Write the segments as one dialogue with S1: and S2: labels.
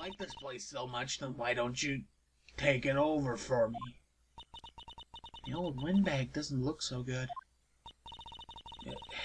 S1: like this place so much, then why don't you take it over for me? The old windbag doesn't look so good.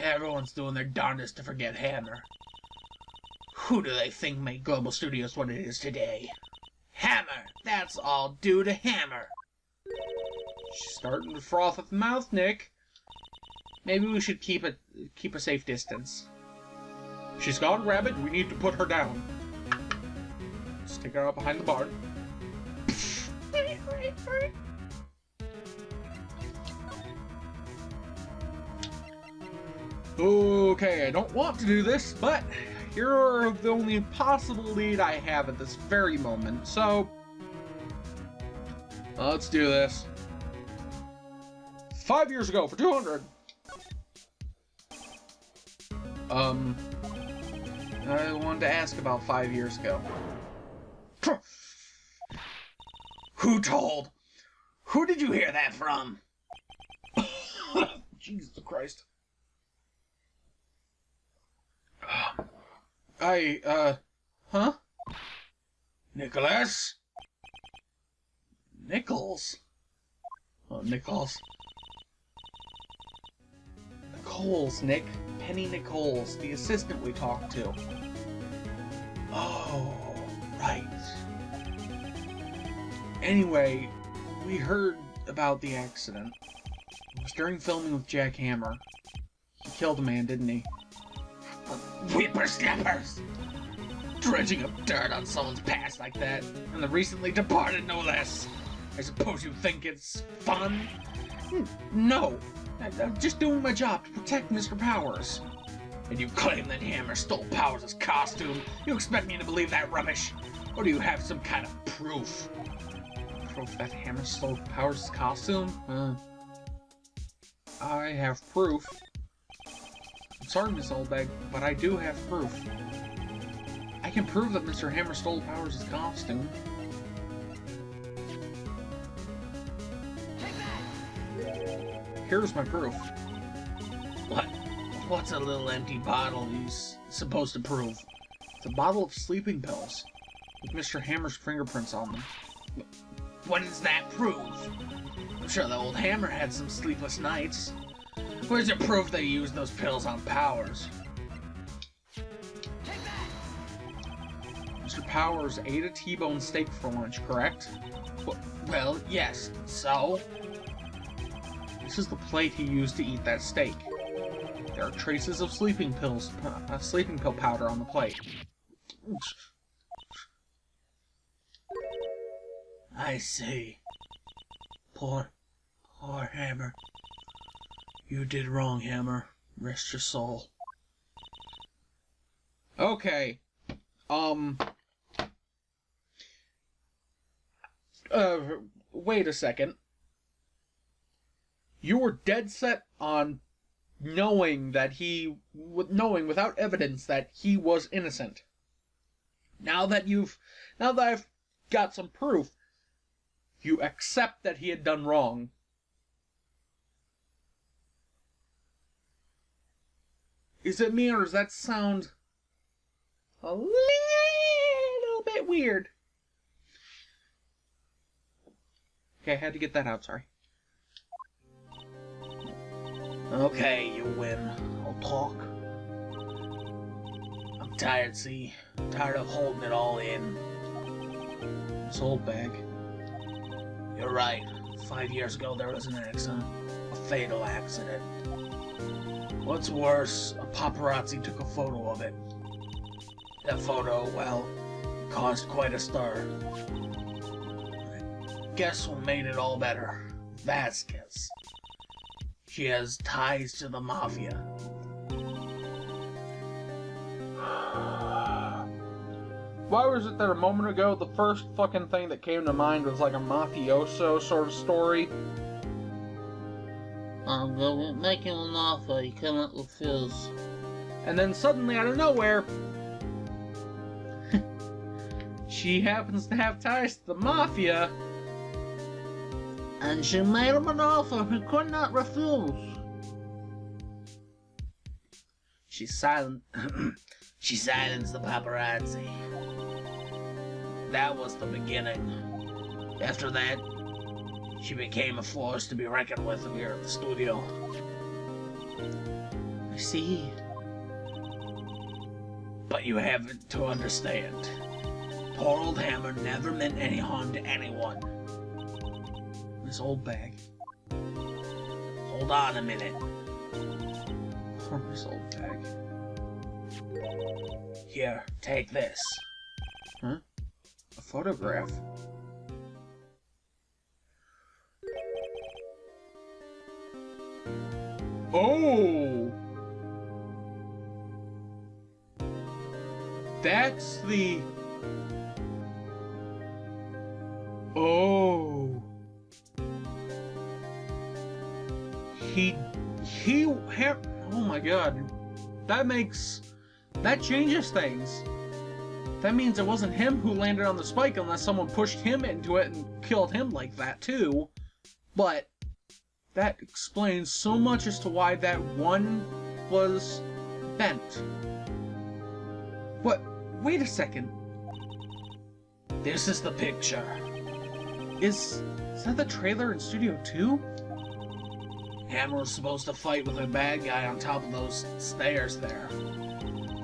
S1: Everyone's doing their darndest to forget Hammer. Who do they think made Global Studios what it is today? Hammer! That's all due to Hammer! She's starting to froth at the mouth, Nick. Maybe we should keep a safe distance. She's gone, Rabbit. We need to put her down. Stick her out behind the barn. Okay, I don't want to do this, but you're the only possible lead I have at this very moment, so let's do this. 5 years ago for 200. I wanted to ask about 5 years ago. Who told? Who did you hear that from? Jesus Christ. Huh? Nicholas? Nichols? Oh, Nichols. Nichols, Nick. Penny Nichols, the assistant we talked to. Oh, right. Anyway, we heard about the accident. It was during filming with Jack Hammer. He killed a man, didn't he? Whippersnappers! Dredging up dirt on someone's past like that, and the recently departed no less. I suppose you think it's fun? No, I'm just doing my job to protect Mr. Powers. And you claim that Hammer stole Powers' costume? You expect me to believe that rubbish? Or do you have some kind of proof? Proof that Hammer stole Powers' costume? I have proof. I'm sorry, Miss Oldbag, but I do have proof. I can prove that Mr. Hammer stole Powers' costume. Here's my proof. What? What's a little empty bottle he's supposed to prove? It's a bottle of sleeping pills with Mr. Hammer's fingerprints on them. What does that prove? I'm sure the old Hammer had some sleepless nights. Where's your proof that he used those pills on Powers? Mr. Powers ate a T-bone steak for lunch, correct? Well, yes. So? This is the plate he used to eat that steak. There are traces of sleeping pill powder on the plate. I see. Poor Hammer. You did wrong, Hammer. Rest your soul. Okay. Wait a second. You were dead set on knowing without evidence that he was innocent. Now that I've got some proof, you accept that he had done wrong. Is it me, or does that sound a little bit weird? Okay, I had to get that out, sorry. Okay, you win. I'll talk. I'm tired, see? I'm tired of holding it all in. This old bag. You're right. 5 years ago there was an accident. A fatal accident. What's worse, a paparazzi took a photo of it. That photo, well, caused quite a stir. Guess who made it all better? Vasquez. She has ties to the Mafia. Why was it that a moment ago the first fucking thing that came to mind was like a mafioso sort of story?
S2: They're making an offer, you come up with his.
S1: And then suddenly out of nowhere, she happens to have ties to the Mafia.
S2: And she made him an offer he could not refuse.
S1: She silenced the paparazzi. that was the beginning. After that, she became a force to be reckoned with here at the studio.
S2: I see.
S1: But you haven't to understand. Poor old Hammer never meant any harm to anyone.
S2: This old bag.
S1: Hold on a minute.
S2: This old bag.
S1: Here, take this.
S2: Huh? A photograph? Oh! That's the... Oh! Oh my god. That changes things. That means it wasn't him who landed on the spike unless someone pushed him into it and killed him like that too. But that explains so much as to why that one was bent. What? Wait a second.
S1: This is the picture.
S2: Is that the trailer in Studio 2?
S1: Hammer was supposed to fight with a bad guy on top of those stairs there.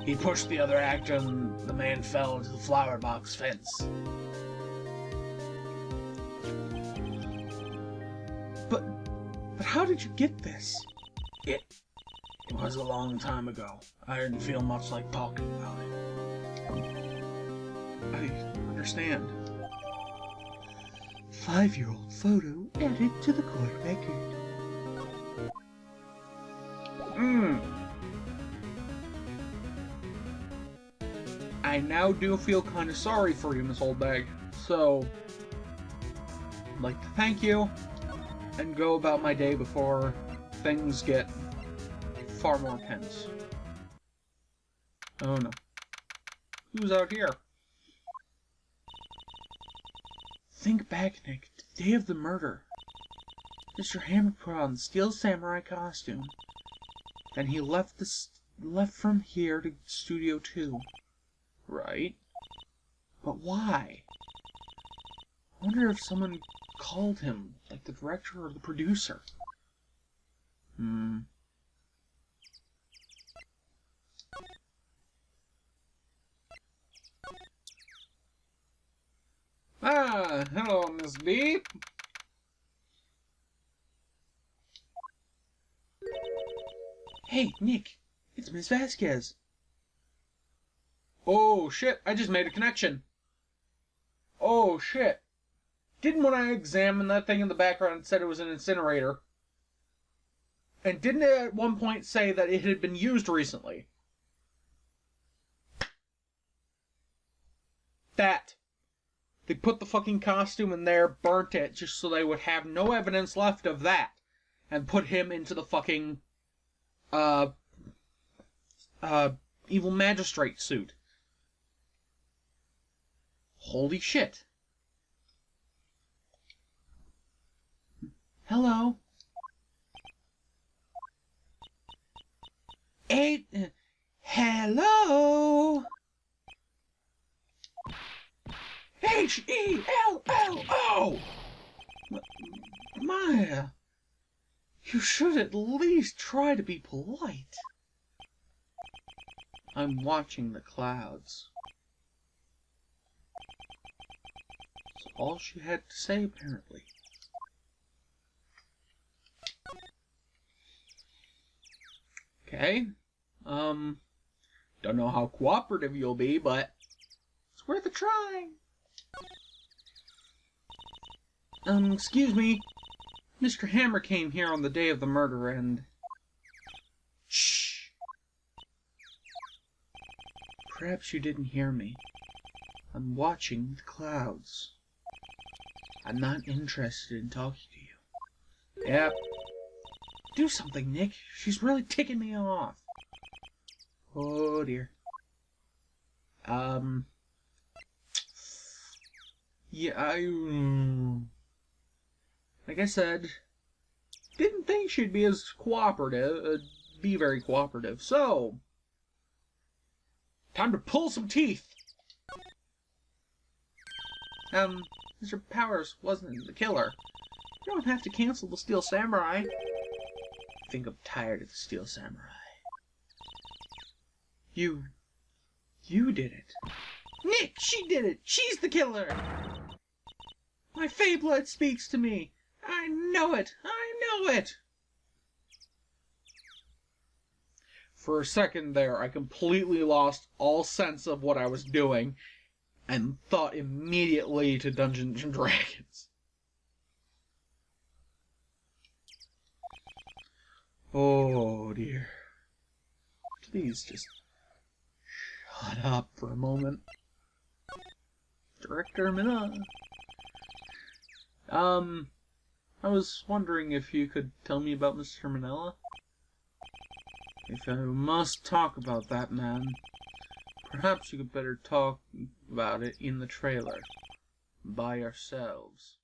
S1: He pushed the other actor and the man fell into the flower box fence.
S2: But how did you get this?
S1: It was a long time ago. I didn't feel much like talking about it.
S2: I understand. 5-year-old photo added to the court record. I now do feel kind of sorry for you, Miss Oldbag. So, I'd like to thank you and go about my day before things get far more tense. Oh no. Who's out here? Think back, Nick, to the day of the murder. Mr. Hammer put on the Steel Samurai costume. Then he left from here to Studio 2. Right? But why? I wonder if someone called him, like the director or the producer. Ah, hello, Miss B. Hey, Nick, it's Miss Vasquez. Oh, shit, I just made a connection. Oh, shit. Didn't when I examined that thing in the background, it said it was an incinerator. And didn't it at one point say that it had been used recently? That. They put the fucking costume in there, burnt it, just so they would have no evidence left of that. And put him into the fucking, evil magistrate suit. Holy shit. Hello. Hello. H-E-L-L-O. Maya, you should at least try to be polite. I'm watching the clouds. That's all she had to say, apparently. Okay. Don't know how cooperative you'll be, but it's worth a try. Excuse me. Mr. Hammer came here on the day of the murder and... Shh! Perhaps you didn't hear me. I'm watching the clouds. I'm not interested in talking to you. Yep. Do something, Nick. She's really ticking me off. Oh, dear. Yeah, like I said, didn't think she'd be as cooperative, be very cooperative, so... Time to pull some teeth! Mr. Powers wasn't the killer. You don't have to cancel the Steel Samurai. I think I'm tired of the Steel Samurai. You did it. Nick, she did it. She's the killer. My Fey blood speaks to me. I know it. I know it. For a second there, I completely lost all sense of what I was doing and thought immediately to Dungeons and Dragons. Oh dear. Please just shut up for a moment. Director Minna. I was wondering if you could tell me about Mr. Manila? If I must talk about that man, perhaps you could better talk about it in the trailer. By yourselves.